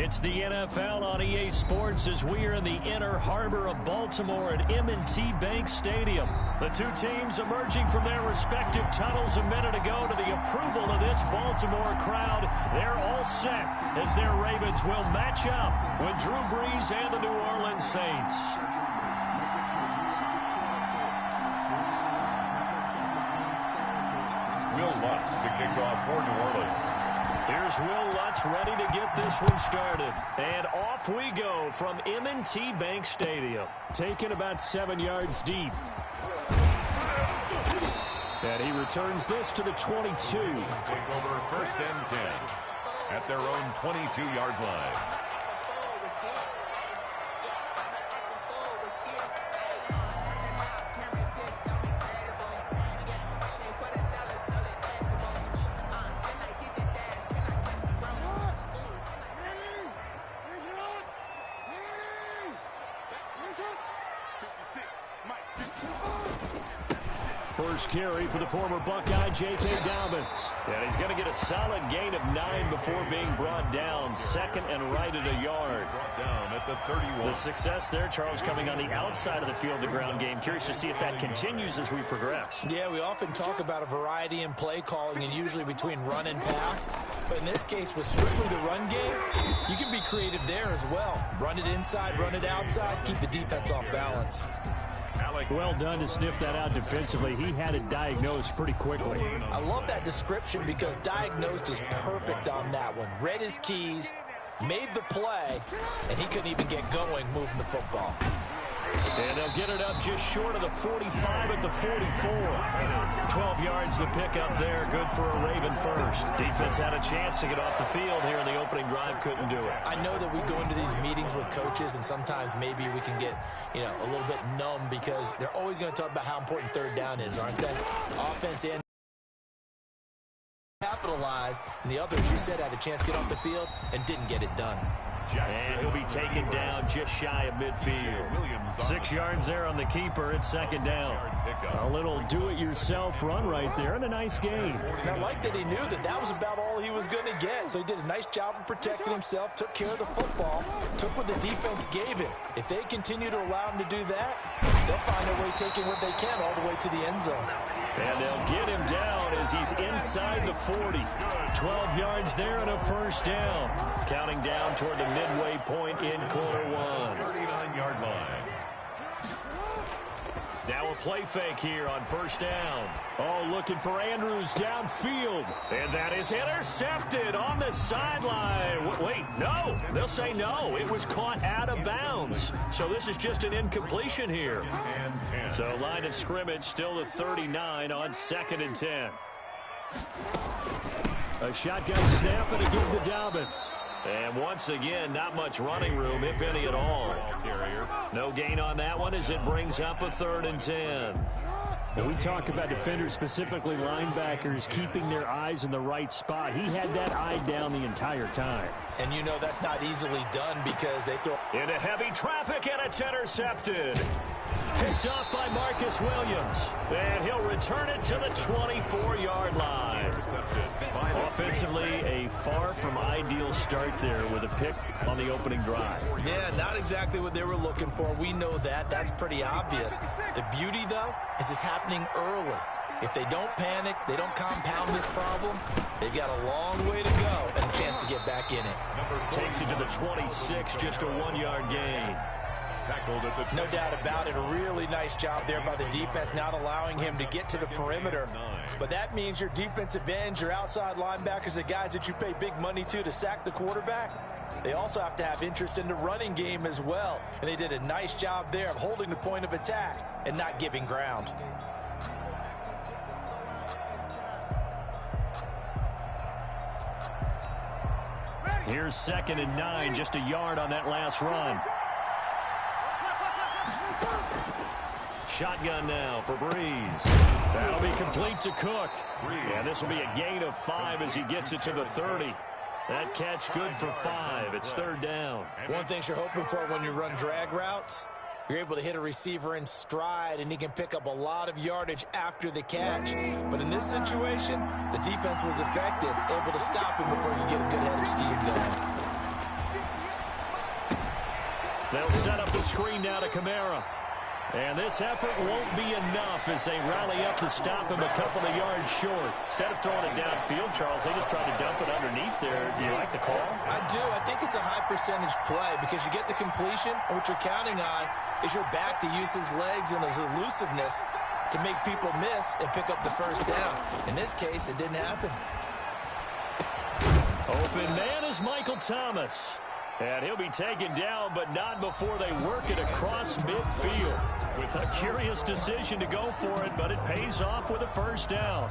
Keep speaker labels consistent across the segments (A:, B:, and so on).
A: It's the NFL on EA Sports as we are in the inner harbor of Baltimore at M&T Bank Stadium. The two teams emerging from their respective tunnels a minute ago to the approval of this Baltimore crowd. They're all set as their Ravens will match up with Drew Brees and the New Orleans Saints.
B: Will Lutz to kick off for New Orleans.
A: Here's Will Lutz ready to get this one started. And off we go from M&T Bank Stadium. Taken about 7 yards deep. And he returns this to the 22.
B: Take over 1st and 10 at their own 22-yard line.
A: First carry for the former Buckeye, J.K. Dobbins. And he's going to get a solid gain of 9 before being brought down. Second and right at a yard.
B: Brought down at the 31.
A: The success there, Charles, coming on the outside of the field, the ground game. Curious to see if that continues as we progress.
C: Yeah, we often talk about a variety in play calling and usually between run and pass. But in this case, with strictly the run game, you can be creative there as well. Run it inside, run it outside, keep the defense off balance.
A: Well done to sniff that out defensively. He had it diagnosed pretty quickly.
C: I love that description because diagnosed is perfect on that one. Read his keys, made the play, and he couldn't even get going moving the football.
A: And they'll get it up just short of the 45 at the 44. 12 yards the pickup there. Good for a Raven first. Defense had a chance to get off the field here in the opening drive. Couldn't do it.
C: I know that we go into these meetings with coaches, and sometimes maybe we can get, a little bit numb because they're always going to talk about how important third down is, aren't they? Offense and capitalized, and the others, you said, had a chance to get off the field and didn't get it done.
A: And he'll be taken down just shy of midfield. 6 yards there on the keeper. It's second down. A little do-it-yourself run right there and a nice gain.
C: And I like that he knew that was about all he was going to get. So he did a nice job of protecting himself, took care of the football, took what the defense gave him. If they continue to allow him to do that, they'll find their way taking what they can all the way to the end zone.
A: And they'll get him down as he's inside the 40. 12 yards there and a first down. Counting down toward the midway point in quarter one.
B: 39-yard line.
A: Now a play fake here on first down. Oh, looking for Andrews downfield. And that is intercepted on the sideline. Wait, no. They'll say no. It was caught out of bounds. So this is just an incompletion here. So line of scrimmage still the 39 on 2nd and 10. A shotgun snap and a give to Dobbins. And once again, not much running room, if any at all. No gain on that one as it brings up a 3rd and 10. When we talk about defenders, specifically linebackers, keeping their eyes in the right spot, he had that eye down the entire time.
C: And you know that's not easily done because they throw
A: into heavy traffic, and it's intercepted. Picked off by Marcus Williams. And he'll return it to the 24-yard line. Offensively, a far from ideal start there with a pick on the opening drive.
C: Yeah, not exactly what they were looking for. We know that. That's pretty obvious. The beauty, though, is it's happening early. If they don't panic, they don't compound this problem, they've got a long way to go and a chance to get back in it.
A: Takes it to the 26, just a 1-yard gain.
C: No doubt about it. A really nice job there by the defense, not allowing him to get to the perimeter. But that means your defensive ends, your outside linebackers, the guys that you pay big money to sack the quarterback, they also have to have interest in the running game as well. And they did a nice job there of holding the point of attack and not giving ground.
A: Here's 2nd and 9, just a yard on that last run. Shotgun now for Brees. That'll be complete to Cook. And this will be a gain of 5 as he gets it to the 30. That catch good for 5. It's 3rd down.
C: One thing you're hoping for when you run drag routes, you're able to hit a receiver in stride, and he can pick up a lot of yardage after the catch. But in this situation, the defense was effective, able to stop him before you get a good head of steam going.
A: They'll set up the screen now to Kamara. And this effort won't be enough as they rally up to stop him a couple of yards short. Instead of throwing it downfield, Charles, they just tried to dump it underneath there. Do you like the call?
C: I do. I think it's a high percentage play because you get the completion, and what you're counting on is your back to use his legs and his elusiveness to make people miss and pick up the first down. In this case, it didn't happen.
A: Open man is Michael Thomas. And he'll be taken down, but not before they work it across midfield. With a curious decision to go for it, but it pays off with a first down.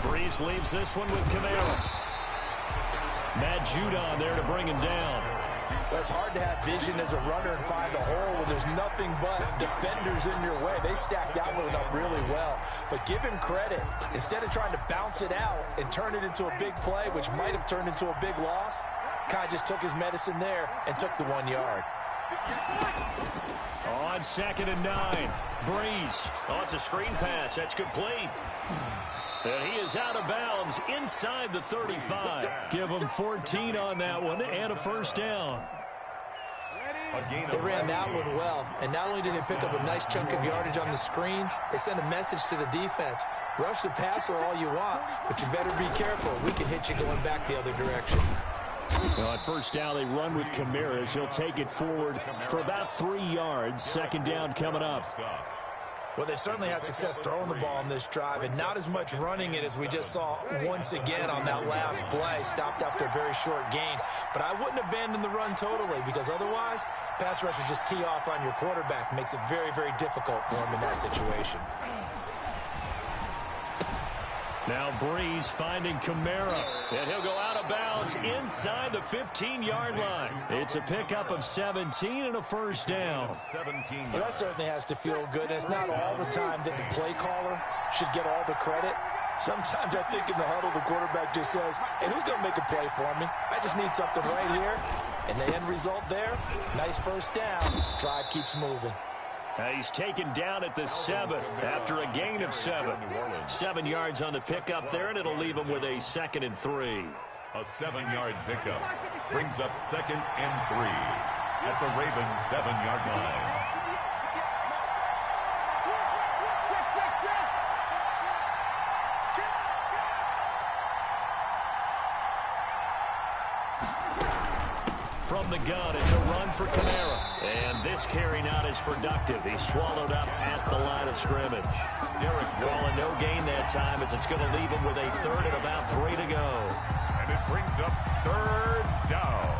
A: Breeze leaves this one with Kamara. Matt Judon there to bring him down.
C: Well, it's hard to have vision as a runner and find a hole when there's nothing but defenders in your way. They stacked that one up really well. But give him credit. Instead of trying to bounce it out and turn it into a big play, which might have turned into a big loss, Kai just took his medicine there and took the 1 yard.
A: On 2nd and 9. Breeze. Oh, it's a screen pass. That's complete. And he is out of bounds inside the 35. Give him 14 on that one and a first down.
C: They ran that one well, and not only did they pick up a nice chunk of yardage on the screen, they sent a message to the defense. Rush the passer all you want, but you better be careful. We can hit you going back the other direction.
A: Well, at first down, they run with Kamara as he'll take it forward for about 3 yards. 2nd down coming up.
C: Well, they certainly had success throwing the ball on this drive, and not as much running it as we just saw once again on that last play. Stopped after a very short gain. But I wouldn't abandon the run totally, because otherwise, pass rushers just tee off on your quarterback. Makes it very, very difficult for him in that situation.
A: Now Breeze finding Kamara, and he'll go out of bounds inside the 15-yard line. It's a pickup of 17 and a first down.
C: Well, that certainly has to feel good. It's not all the time that the play caller should get all the credit. Sometimes I think in the huddle, the quarterback just says, hey, who's going to make a play for me? I just need something right here. And the end result there, nice first down. Drive keeps moving.
A: He's taken down at the 7 after a gain of 7. 7 yards on the pickup there, and it'll leave him with a 2nd and 3.
B: A 7-yard pickup brings up 2nd and 3 at the Ravens' 7-yard line.
A: From the gun, it's a run for Kamara. And this carry not as productive. He's swallowed up at the line of scrimmage. Derek calling no gain that time as it's going to leave him with a 3rd and about 3 to go.
B: And it brings up 3rd down.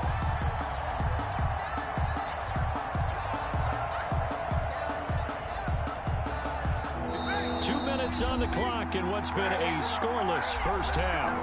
A: Two minutes on the clock in what's been a scoreless first half.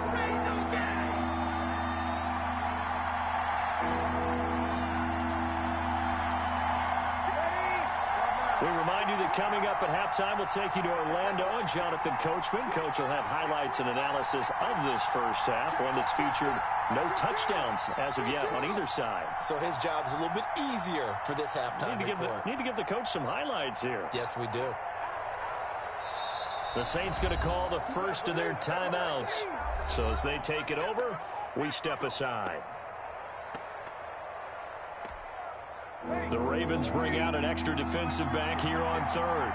A: We remind you that coming up at halftime, we'll take you to Orlando and Jonathan Coachman. Coach will have highlights and analysis of this first half, one that's featured no touchdowns as of yet on either side.
C: So his job's a little bit easier for this halftime report.
A: Need to give the coach some highlights here.
C: Yes, we do.
A: The Saints going to call the first of their timeouts. So as they take it over, we step aside. The Ravens bring out an extra defensive back here on 3rd.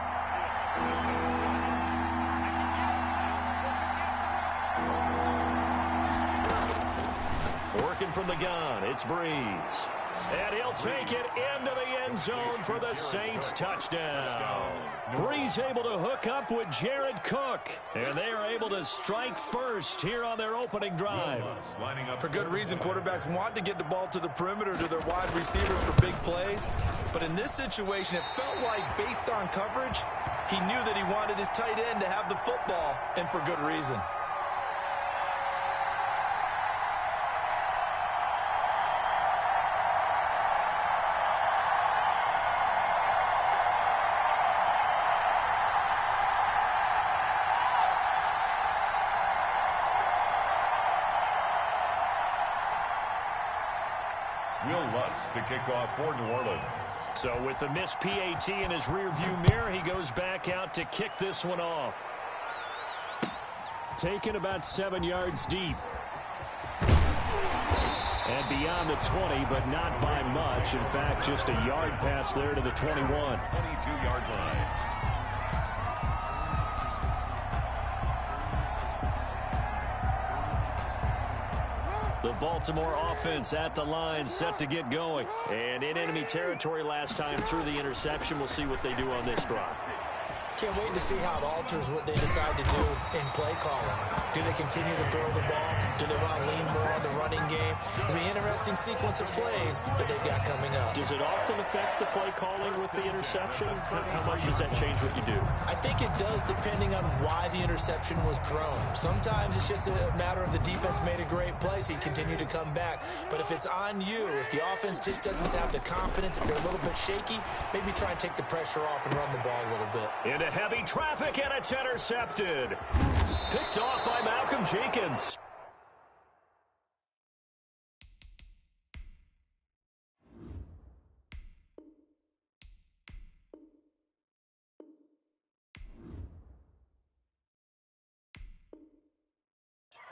A: Working from the gun, it's Breeze. And he'll take it into the end zone for the Saints touchdown. Breeze able to hook up with Jared Cook. And they are able to strike first here on their opening drive.
C: For good reason, quarterbacks want to get the ball to the perimeter to their wide receivers for big plays. But in this situation, it felt like based on coverage, he knew that he wanted his tight end to have the football, and for good reason.
B: Will Lutz to kick off for New Orleans.
A: So with the missed PAT in his rearview mirror, he goes back out to kick this one off. Taken about 7 yards deep. And beyond the 20, but not by much. In fact, just a yard pass there to the 21.
B: 22-yard line.
A: The Baltimore offense at the line, set to get going. And in enemy territory last time through the interception. We'll see what they do on this drive.
C: Can't wait to see how it alters what they decide to do in play calling. Do they continue to throw the ball? Do they want to lean more on the running game? It'll be an interesting sequence of plays that they've got coming up.
A: Does it often affect the play calling with the interception? How much does that change what you do?
C: I think it does, depending on why the interception was thrown. Sometimes it's just a matter of the defense made a great play, so you continue to come back. But if it's on you, if the offense just doesn't have the confidence, if they're a little bit shaky, maybe try and take the pressure off and run the ball a little bit.
A: Into heavy traffic, and it's intercepted. Picked off by Malcolm Jenkins.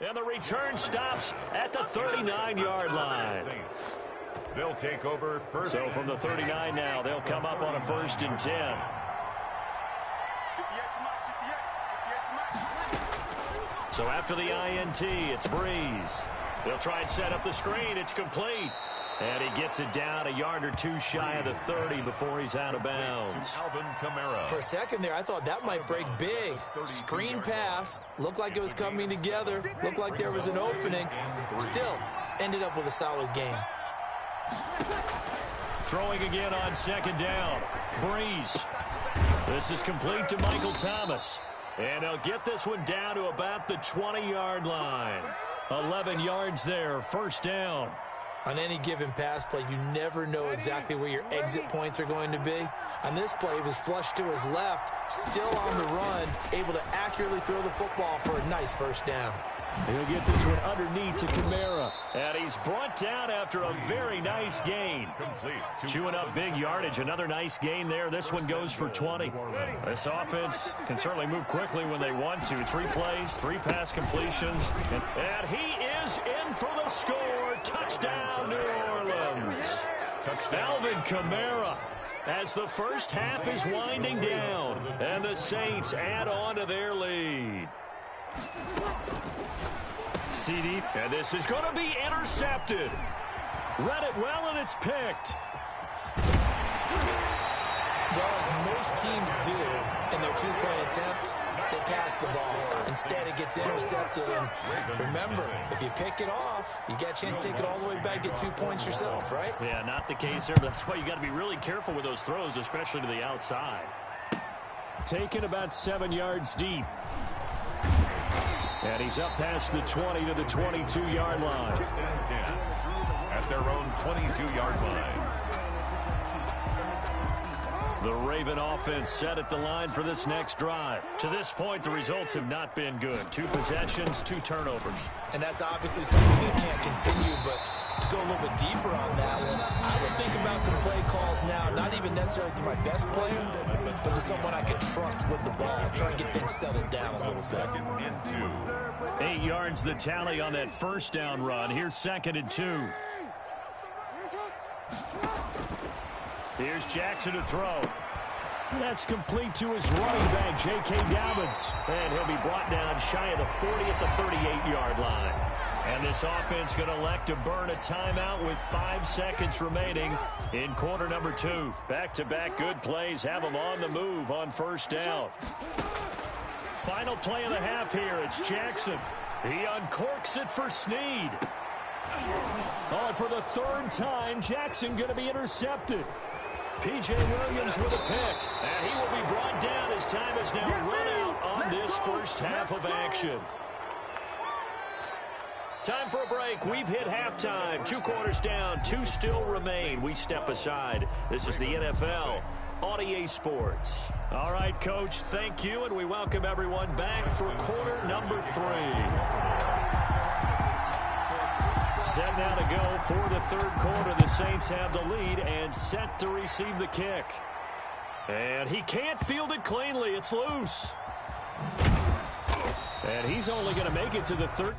A: And the return stops at the 39-yard line.
B: They'll take over first.
A: So from the 39 now, they'll come up on a 1st and 10. So after the INT, it's Breeze. They'll try and set up the screen. It's complete. And he gets it down a yard or two shy of the 30 before he's out of bounds.
B: Alvin Kamara.
C: For a second there, I thought that might break big. Screen pass. Looked like it was coming together. Looked like there was an opening. Still, ended up with a solid game.
A: Throwing again on 2nd down. Breeze. This is complete to Michael Thomas. And they'll get this one down to about the 20-yard line. 11 yards there, 1st down.
C: On any given pass play, you never know exactly where your exit points are going to be. On this play, it was flushed to his left, still on the run, able to accurately throw the football for a nice 1st down.
A: He'll get this one underneath to Kamara. And he's brought down after a very nice gain. Chewing up big yardage. Another nice gain there. This one goes for 20. This offense can certainly move quickly when they want to. 3 plays, 3 pass completions. And he is in for the score. Touchdown, New Orleans. Alvin Kamara. As the first half is winding down. And the Saints add on to their lead. CD, and this is going to be intercepted. Read it well, and it's picked.
C: Well, as most teams do in their 2-play attempt, they pass the ball. Instead, it gets intercepted. And remember, if you pick it off, you get a chance to take it all the way back, get 2 points yourself, right?
A: Yeah, not the case there. That's why you got to be really careful with those throws, especially to the outside. Taken about 7 yards deep. And he's up past the 20 to the 22-yard line.
B: At their own 22-yard line.
A: The Raven offense set at the line for this next drive. To this point, the results have not been good. 2 possessions, 2 turnovers.
C: And that's obviously something that can't continue, but to go a little bit deeper on that one, I would think about some play calls now, not even necessarily to my best player, but to someone I can trust with the ball. Try and get things settled down a little bit.
A: 8 yards the tally on that 1st down run. Here's 2nd and 2. Here's Jackson to throw. That's complete to his running back, J.K. Dobbins. And he'll be brought down shy of the 40 at the 38-yard line. And this offense going to elect to burn a timeout with 5 seconds remaining in quarter number 2. Back-to-back good plays have them on the move on 1st down. Final play of the half here. It's Jackson. He uncorks it for Snead. Oh, and for the 3rd time, Jackson going to be intercepted. P.J. Williams with a pick. And he will be brought down as time is now run out on this 1st half of action. Time for a break. We've hit halftime. 2 quarters down. 2 still remain. We step aside. This is the NFL on EA Sports. All right, Coach, thank you, and we welcome everyone back for quarter number 3. Set now to go for the third quarter. The Saints have the lead and set to receive the kick. And he can't field it cleanly. It's loose. And he's only going to make it to the third.